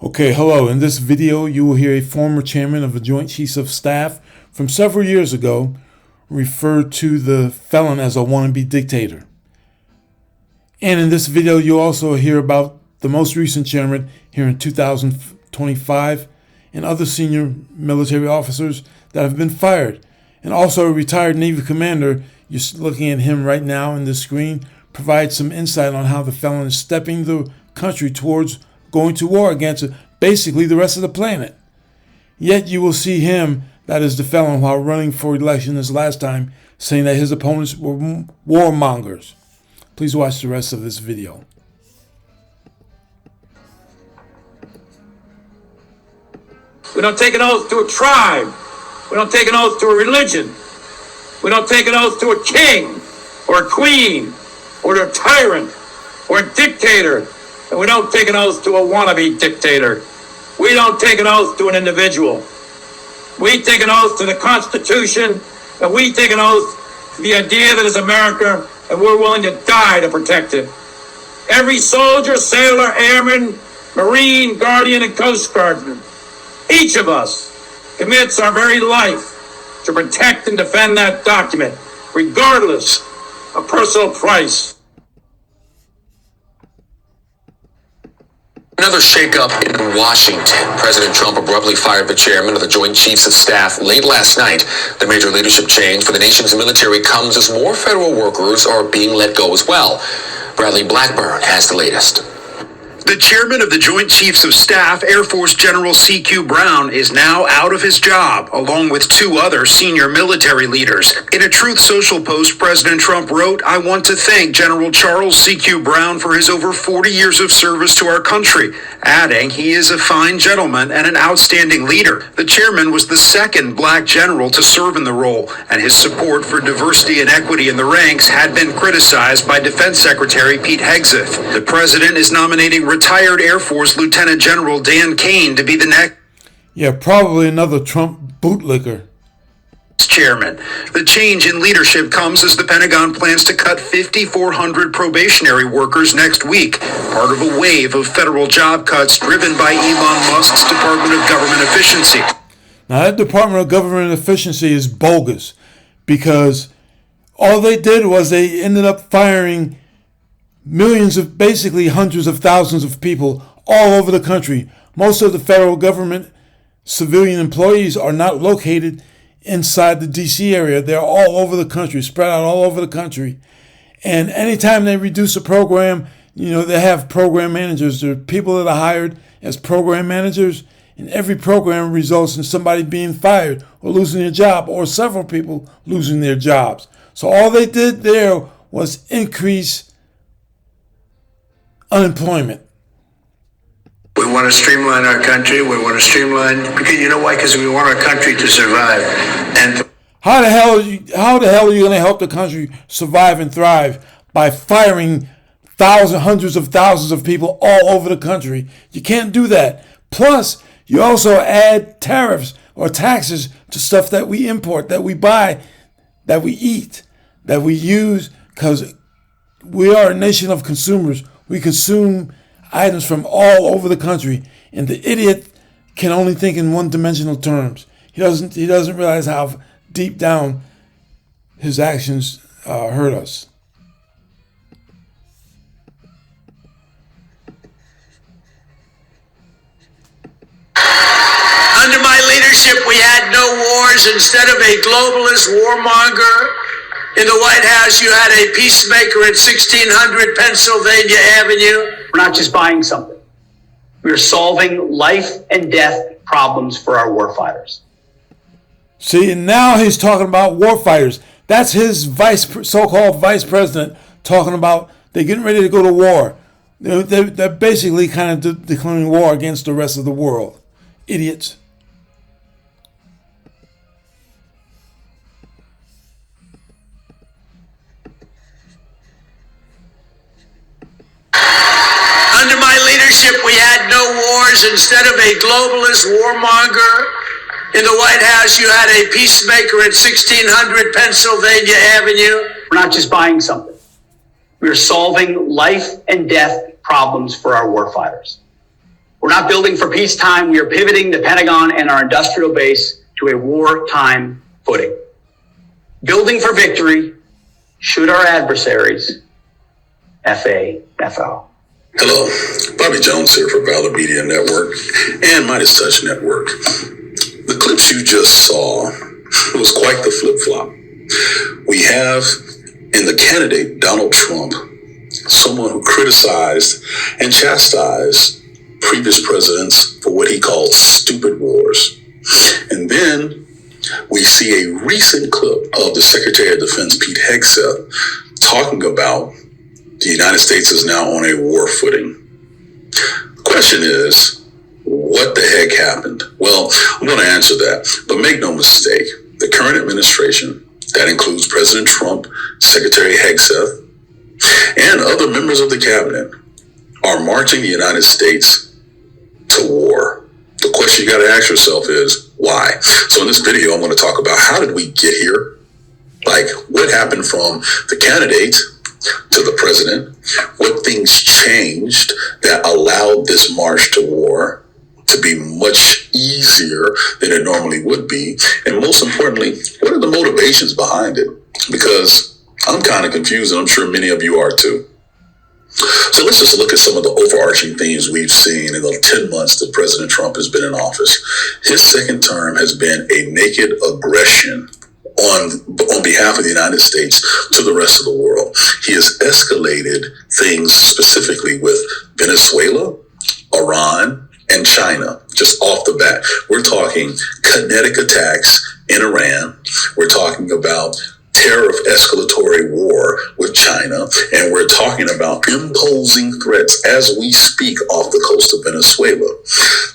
Okay, hello. In this video, you will hear a former chairman of the Joint Chiefs of Staff from several years ago refer to the felon as a wannabe dictator. And in this video, you'll also hear about the most recent chairman here in 2025 and other senior military officers that have been fired. And also a retired Navy commander, you're looking at him right now in the screen, provides some insight on how the felon is stepping the country towards going to war against basically the rest of the planet. Yet you will see him, that is the felon, while running for election this last time, saying that his opponents were warmongers. Please watch the rest of this video. We don't take an oath to a tribe. We don't take an oath to a religion. We don't take an oath to a king or a queen or to a tyrant or a dictator. And we don't take an oath to a wannabe dictator. We don't take an oath to an individual. We take an oath to the Constitution, and we take an oath to the idea that is America, and we're willing to die to protect it. Every soldier, sailor, airman, Marine, Guardian, and Coast Guardsman, each of us commits our very life to protect and defend that document, regardless of personal price. Another shakeup in Washington. President Trump abruptly fired the chairman of the Joint Chiefs of Staff late last night. The major leadership change for the nation's military comes as more federal workers are being let go as well. Bradley Blackburn has the latest. The chairman of the Joint Chiefs of Staff, Air Force General C.Q. Brown, is now out of his job, along with two other senior military leaders. In a Truth Social post, President Trump wrote, "I want to thank General Charles C.Q. Brown for his over 40 years of service to our country," adding, "He is a fine gentleman and an outstanding leader." The chairman was the second black general to serve in the role, and his support for diversity and equity in the ranks had been criticized by Defense Secretary Pete Hegseth. The president is nominating retired Air Force Lieutenant General Dan Kane to be the next probably another Trump bootlicker chairman. The change in leadership comes as the Pentagon plans to cut 5,400 probationary workers next week, part of a wave of federal job cuts driven by Elon Musk's Department of Government Efficiency. Now, that Department of Government Efficiency is bogus, because all they did was they ended up firing millions of, basically hundreds of thousands of people all over the country. Most of the federal government civilian employees are not located inside the D.C. area. They're all over the country, spread out all over the country. And anytime they reduce a program, they have program managers. There are people that are hired as program managers, and every program results in somebody being fired or losing their job, or several people losing their jobs. So all they did there was increase unemployment. We want to streamline our country. We want to streamline, because you know why? Because we want our country to survive. And how the hell are you going to help the country survive and thrive by firing hundreds of thousands of people all over the country? You can't do that. Plus, you also add tariffs or taxes to stuff that we import, that we buy, that we eat, that we use, because we are a nation of consumers. We consume items from all over the country, and the idiot can only think in one-dimensional terms. He doesn't realize how deep down his actions hurt us. under my leadership, we had no wars. Instead of a globalist warmonger in the White House, you had a peacemaker at 1600 Pennsylvania Avenue. We're not just buying something. We're solving life and death problems for our warfighters. See, and now he's talking about warfighters. That's his so-called vice president talking about they're getting ready to go to war. They're basically kind of declaring war against the rest of the world. Idiots. Under my leadership, we had no wars. Instead of a globalist warmonger in the White House, you had a peacemaker at 1600 Pennsylvania Avenue. We're not just buying something. We're solving life and death problems for our warfighters. We're not building for peacetime. We are pivoting the Pentagon and our industrial base to a wartime footing. Building for victory should our adversaries FAFL. Hello, Bobby Jones here for Valor Media Network and Midas Touch Network. The clips you just saw was quite the flip-flop. We have in the candidate Donald Trump someone who criticized and chastised previous presidents for what he called stupid wars. And then we see a recent clip of the Secretary of Defense, Pete Hegseth, talking about the United States is now on a war footing. The question is, what the heck happened? Well, I'm going to answer that, but make no mistake, the current administration, that includes President Trump, Secretary Hegseth, and other members of the cabinet, are marching the United States to war. The question you got to ask yourself is, why? So in this video, I'm going to talk about how did we get here? Like, what happened from the candidate to the president? What things changed that allowed this march to war to be much easier than it normally would be? And most importantly, what are the motivations behind it? Because I'm kind of confused, and I'm sure many of you are too. So let's just look at some of the overarching themes we've seen in the 10 months that President Trump has been in office. His second term has been a naked aggression on behalf of the United States to the rest of the world. He has escalated things specifically with Venezuela, Iran, and China. Just off the bat, we're talking kinetic attacks in Iran. We're talking about tariff escalatory war with China, and we're talking about imposing threats as we speak off the coast of Venezuela.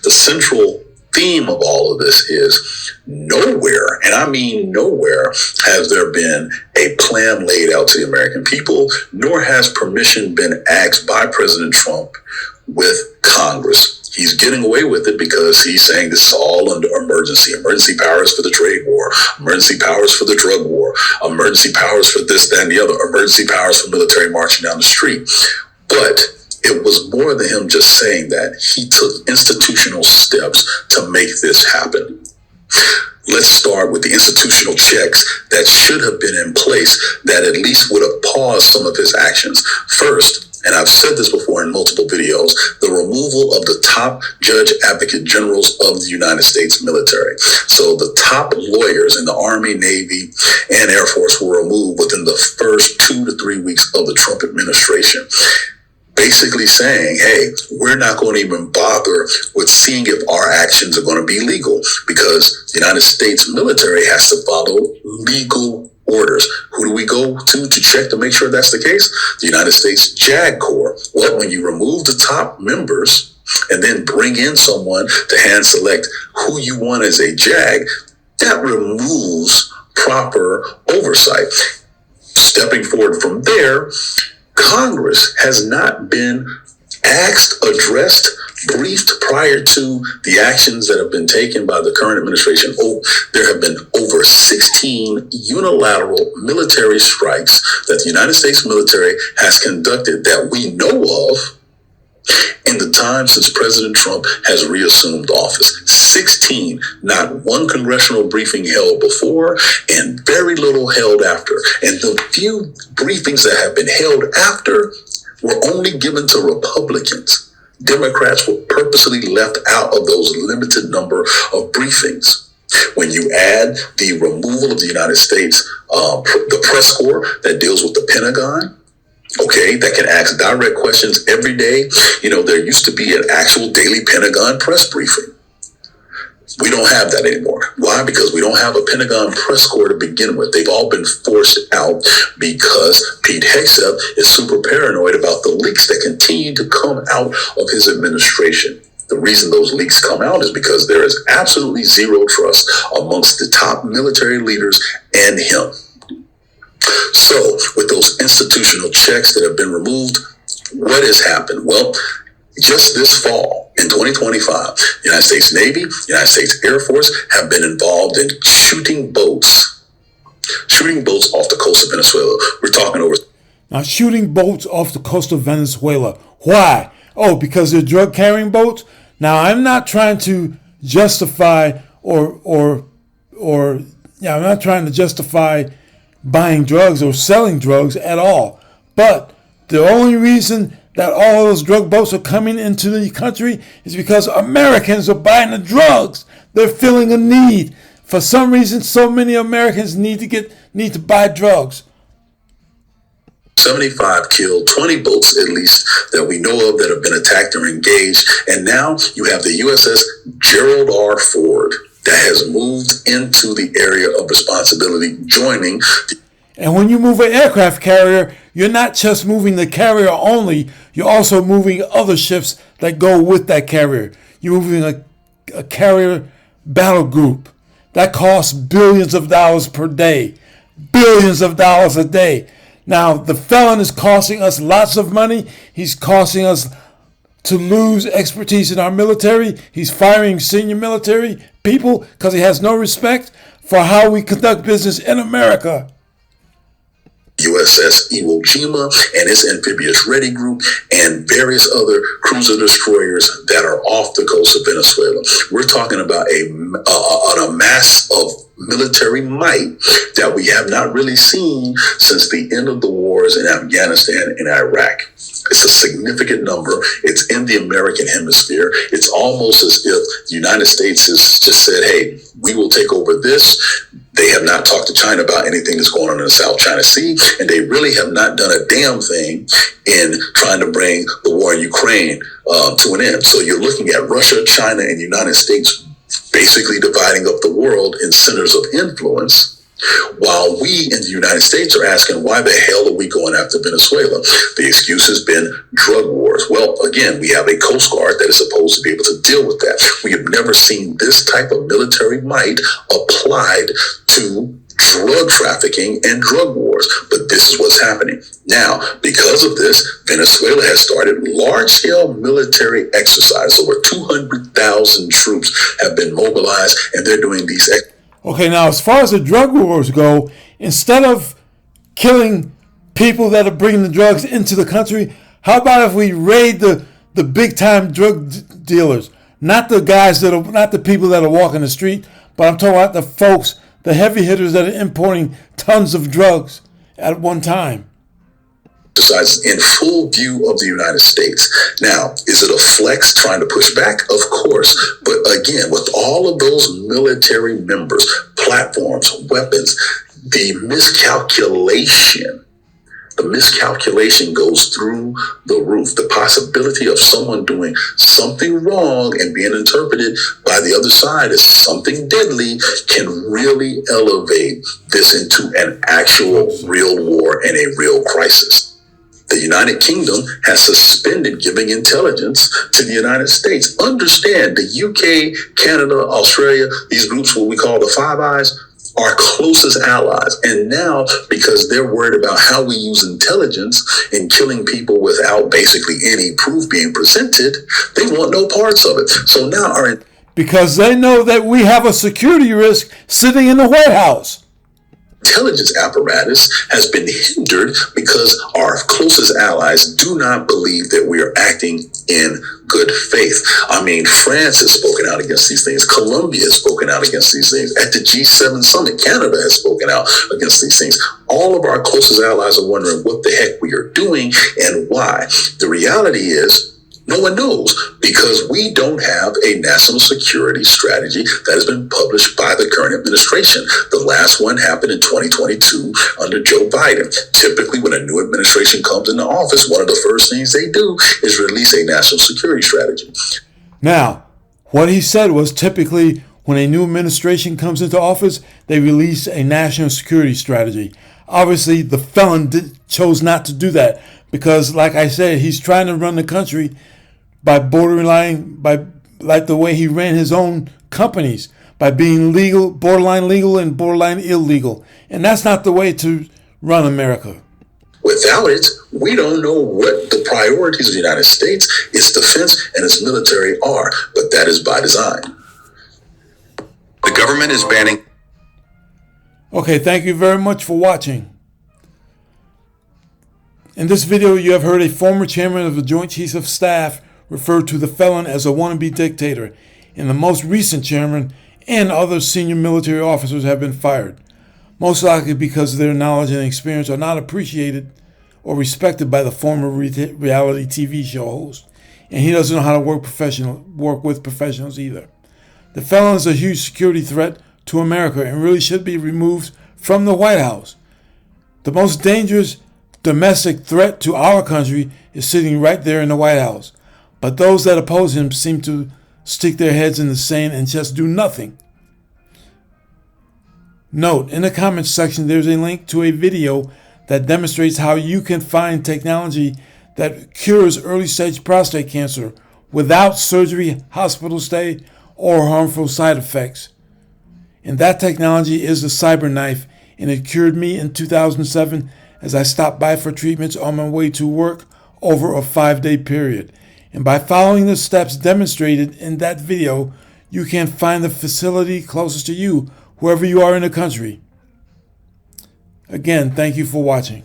The central theme of all of this is nowhere, and I mean nowhere, has there been a plan laid out to the American people, nor has permission been asked by President Trump with Congress. He's getting away with it because he's saying this is all under emergency powers for the trade war, emergency powers for the drug war, emergency powers for this, that, and the other, emergency powers for military marching down the street. But it was more than him just saying that. He took institutional steps to make this happen. Let's start with the institutional checks that should have been in place that at least would have paused some of his actions. First, and I've said this before in multiple videos, the removal of the top judge advocate generals of the United States military. So the top lawyers in the Army, Navy, and Air Force were removed within the first 2 to 3 weeks of the Trump administration. Basically saying, hey, we're not going to even bother with seeing if our actions are going to be legal because the United States military has to follow legal orders. Who do we go to check to make sure that's the case? The United States JAG Corps. Well, when you remove the top members and then bring in someone to hand select who you want as a JAG, that removes proper oversight. Stepping forward from there, Congress has not been asked, addressed, briefed prior to the actions that have been taken by the current administration. There have been over 16 unilateral military strikes that the United States military has conducted that we know of in the time since President Trump has reassumed office. 16, not one congressional briefing held before and very little held after. And the few briefings that have been held after were only given to Republicans. Democrats were purposely left out of those limited number of briefings. When you add the removal of the United States, the press corps that deals with the Pentagon, okay, that can ask direct questions every day. You know, there used to be an actual daily Pentagon press briefing. We don't have that anymore. Why? Because we don't have a Pentagon press corps to begin with. They've all been forced out because Pete Hegseth is super paranoid about the leaks that continue to come out of his administration. The reason those leaks come out is because there is absolutely zero trust amongst the top military leaders and him. So with those institutional checks that have been removed, what has happened? Well, just this fall, in 2025, the United States Navy, United States Air Force have been involved in shooting boats off the coast of Venezuela. We're talking over. Now, shooting boats off the coast of Venezuela. Why? Oh, because they're drug-carrying boats? Now, I'm not trying to justify I'm not trying to justify buying drugs or selling drugs at all. But the only reason that all those drug boats are coming into the country is because Americans are buying the drugs. They're feeling a need. For some reason, so many Americans need to buy drugs. 75 killed, 20 boats at least that we know of that have been attacked or engaged. And now you have the USS Gerald R. Ford that has moved into the area of responsibility, joining. And when you move an aircraft carrier, you're not just moving the carrier only, you're also moving other ships that go with that carrier. You're moving a carrier battle group. That costs billions of dollars per day. Billions of dollars a day. Now, the felon is costing us lots of money. He's costing us to lose expertise in our military. He's firing senior military people because he has no respect for how we conduct business in America. USS Iwo Jima and its amphibious ready group and various other cruiser destroyers that are off the coast of Venezuela. We're talking about a mass of military might that we have not really seen since the end of the wars in Afghanistan and Iraq. It's a significant number. It's in the American hemisphere. It's almost as if the United States has just said, hey, we will take over this. They have not talked to China about anything that's going on in the South China Sea, and they really have not done a damn thing in trying to bring the war in Ukraine to an end. So you're looking at Russia, China, and the United States basically dividing up the world in centers of influence, while we in the United States are asking, why the hell are we going after Venezuela? The excuse has been drug wars. Well, again, we have a Coast Guard that is supposed to be able to deal with that. We have never seen this type of military might applied to drug trafficking and drug wars. But this is what's happening. Now, because of this, Venezuela has started large-scale military exercises. Over 200,000 troops have been mobilized, and they're doing these Okay, now as far as the drug wars go, instead of killing people that are bringing the drugs into the country, how about if we raid the big-time drug dealers? Not the guys not the people that are walking the street, but I'm talking about the folks, the heavy hitters that are importing tons of drugs at one time. Exercises in full view of the United States. Now, is it a flex trying to push back? Of course. But again, with all of those military members, platforms, weapons, the miscalculation goes through the roof. The possibility of someone doing something wrong and being interpreted by the other side as something deadly can really elevate this into an actual real war and a real crisis. The United Kingdom has suspended giving intelligence to the United States. Understand, the UK, Canada, Australia, these groups, what we call the Five Eyes, are closest allies. And now, because they're worried about how we use intelligence in killing people without basically any proof being presented, they want no parts of it. So now because they know that we have a security risk sitting in the White House. Intelligence apparatus has been hindered because our closest allies do not believe that we are acting in good faith. I mean, France has spoken out against these things. Colombia has spoken out against these things. At the G7 summit, Canada has spoken out against these things. All of our closest allies are wondering what the heck we are doing and why. The reality is, no one knows, because we don't have a national security strategy that has been published by the current administration. The last one happened in 2022 under Joe Biden. Typically, when a new administration comes into office, one of the first things they do is release a national security strategy. Now, what he said was typically when a new administration comes into office, they release a national security strategy. Obviously, the felon chose not to do that because, like I said, he's trying to run the country by like the way he ran his own companies, by being legal, borderline legal and borderline illegal. And that's not the way to run America. Without it, we don't know what the priorities of the United States, its defense, and its military are, but that is by design. The government is banning. Okay, thank you very much for watching. In this video, you have heard a former chairman of the Joint Chiefs of Staff referred to the felon as a wannabe dictator, and the most recent chairman and other senior military officers have been fired, most likely because their knowledge and experience are not appreciated or respected by the former reality TV show host, and he doesn't know how to work with professionals either. The felon is a huge security threat to America and really should be removed from the White House. The most dangerous domestic threat to our country is sitting right there in the White House, but those that oppose him seem to stick their heads in the sand and just do nothing. Note, in the comments section there's a link to a video that demonstrates how you can find technology that cures early stage prostate cancer without surgery, hospital stay, or harmful side effects. And that technology is the CyberKnife, and it cured me in 2007 as I stopped by for treatments on my way to work over a 5-day period. And by following the steps demonstrated in that video, you can find the facility closest to you, wherever you are in the country. Again, thank you for watching.